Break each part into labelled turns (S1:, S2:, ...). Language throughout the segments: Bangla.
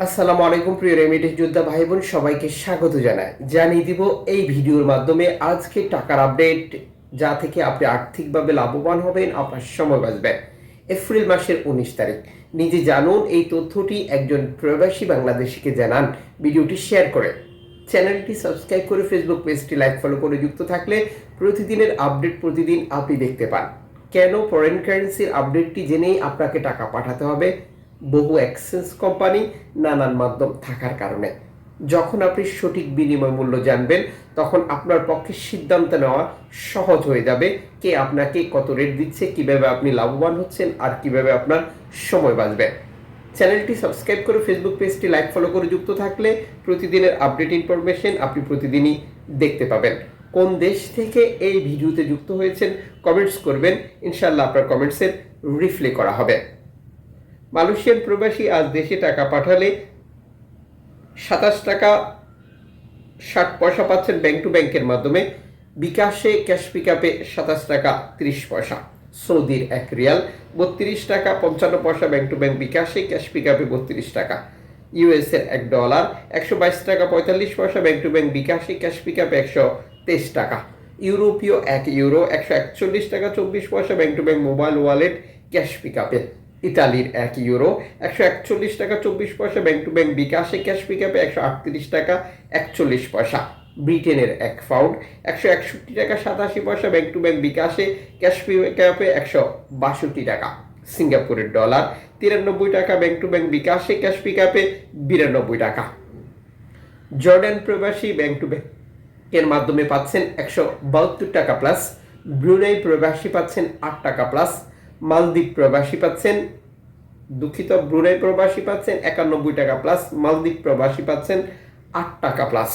S1: আসসালামু আলাইকুম প্রিয় রেমিটেন্স যোদ্ধা ভাই বোন সবাইকে স্বাগত জানাই। জানিয়ে দিব এই ভিডিওর মাধ্যমে আজকে টাকার আপডেট, যা থেকে আপনি আর্থিকভাবে লাভবান হবেন, আপনার সময় বাঁচবে। এপ্রিল মাসের 19 তারিখ নিজে জানুন এই তথ্যটি একজন প্রবাসী বাংলাদেশিকে জানান। ভিডিওটি শেয়ার করে চ্যানেলটি সাবস্ক্রাইব করে ফেসবুক পেজটি লাইক ফলো করে যুক্ত থাকলে প্রতিদিনের আপডেট প্রতিদিন আপনি দেখতে পান। কেন ফরেন কারেন্সির আপডেটটি জেনেই আপনাকে টাকা পাঠাতে হবে? বহু এক্সচেঞ্জ কোম্পানি, নানান মাধ্যম থাকার কারণে যখন আপনি সঠিক বিনিময় মূল্য জানবেন, তখন আপনার পক্ষে সিদ্ধান্ত নেওয়া সহজ হয়ে যাবে কে আপনাকে কত রেট দিচ্ছে, কিভাবে আপনি লাভবান হচ্ছেন, আর কিভাবে আপনার সময় বাঁচবে। চ্যানেলটি সাবস্ক্রাইব করে ফেসবুক পেজটি লাইক ফলো করে যুক্ত থাকলে প্রতিদিনের আপডেট ইনফরমেশন আপনি প্রতিদিনই দেখতে পাবেন। কোন দেশ থেকে এই ভিডিওতে যুক্ত হয়েছেন কমেন্টস করবেন, ইনশাআল্লাহ আপনার কমেন্টসের রিপ্লাই করা হবে। মালয়েশিয়ান প্রবাসী আজ দেশে টাকা পাঠালে 27 টাকা 60 পয়সা পাচ্ছেন ব্যাংক টু ব্যাংকের মাধ্যমে। বিকাশে ক্যাশ পিকআপে 27 টাকা 30 পয়সা। সৌদির 1 রিয়াল 32 টাকা 55 পয়সা ব্যাংক টু ব্যাংক বিকাশে, ক্যাশ পিকআপে 32 টাকা। ইউএসের $1 122 টাকা 45 পয়সা ব্যাংক টু ব্যাংক বিকাশে, ক্যাশ পিকআপে 123 টাকা। ইউরোপীয় 1 ইউরো 141 টাকা 24 পয়সা bank to bank mobile wallet, cash পিকআপে। ইতালির 1 ইউরো 141 টাকা 24 পয়সা ব্যাংক টু ব্যাংক বিকাশে, ক্যাশ পিকআপে 138 টাকা 41 পয়সা। ব্রিটেনের 1 পাউন্ড 161 টাকা 87 পয়সা ব্যাংক টু ব্যাংক বিকাশে, ক্যাশ পিকআপে 162 টাকা। সিঙ্গাপুরের ডলার 93 টাকা ব্যাংক টু ব্যাংক বিকাশে, ক্যাশ পিকআপে 92 টাকা। জর্ডান প্রবাসী ব্যাংক টু ব্যাংকের মাধ্যমে পাচ্ছেন 172 টাকা প্লাস। ব্রুনাই প্রবাসী পাচ্ছেন 8 টাকা প্লাস। মালদ্বীপ প্রবাসী পাচ্ছেন ব্রুনাই প্রবাসী পাচ্ছেন 91 টাকা প্লাস। মালদ্বীপ প্রবাসী পাচ্ছেন 8 টাকা প্লাস।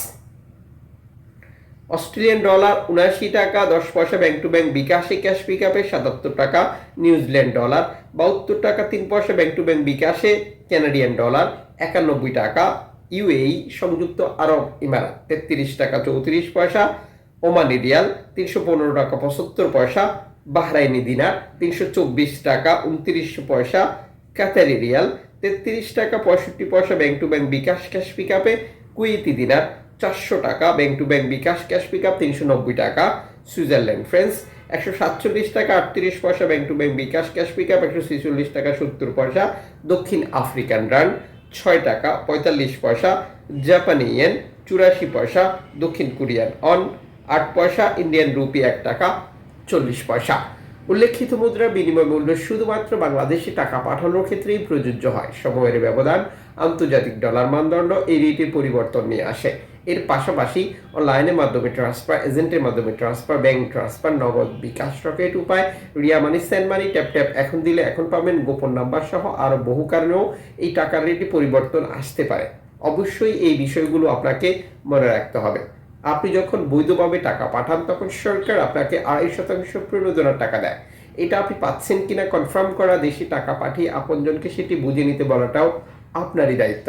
S1: অস্ট্রেলিয়ান ডলার 79 টাকা 10 পয়সা ব্যাংক টু ব্যাংক বিকাশে, ক্যাশ পিকআপে 77 টাকা। নিউজিল্যান্ড ডলার 72 টাকা 3 পয়সা ব্যাংক টু ব্যাংক বিকাশে। কানাডিয়ান ডলার 91 টাকা। ইউএই সংযুক্ত আরব ইমারাত 33 টাকা 34 পয়সা। ওমানি রিয়াল 315 টাকা 75 পয়সা। বাহরাইনি দিনার 324 টাকা 29 পয়সা। কাতারি রিয়াল 33 টাকা 65 পয়সা bank to bank bKash, cash পিকআপে। কুয়েতি দিনার 400 টাকা bank to bank bKash, cash pickup 390 টাকা। সুইজারল্যান্ড ফ্রান্স 147 টাকা 38 পয়সা bank to bank bKash, cash pickup 146 টাকা 70 পয়সা। দক্ষিণ আফ্রিকান রান্ড 6 টাকা 45 পয়সা। জাপানি ইয়েন 84 পয়সা। দক্ষিণ কোরিয়ান অন 8 পয়সা। ইন্ডিয়ান রুপি 1 টাকা 40 পয়সা। উল্লেখিত মুদ্রা বিনিময় মূল্য শুধুমাত্র বাংলাদেশে টাকা পাঠানোর ক্ষেত্রেই প্রযোজ্য হয়। সময়ের ব্যবধান, আন্তর্জাতিক ডলার মানদণ্ড এই রেটের পরিবর্তন নিয়ে আসে। এর পাশাপাশি অনলাইনের মাধ্যমে ট্রান্সফার, এজেন্টের মাধ্যমে ট্রান্সফার, ব্যাংক ট্রান্সফার, নগদ, বিকাশ, রকেট উপায়, রিয়া মানি, সেন্ড মানি, ট্যাপ ট্যাপ এখন দিলে এখন পাবেন, গোপন নাম্বার সহ আরও বহু কারণেও এই টাকার রেটে পরিবর্তন আসতে পারে। অবশ্যই এই বিষয়গুলো আপনাকে মনে রাখতে হবে। আপনি যখন বৈধভাবে টাকা পাঠান, তখন সরকার আপনাকে 2.5% প্রণোদনার টাকা দেয়। এটা আপনি পাচ্ছেন কিনা কনফার্ম করা, দেশে টাকা পাঠিয়ে আপনজনকে সেটি বুঝে নিতে বলাটাও আপনারই দায়িত্ব।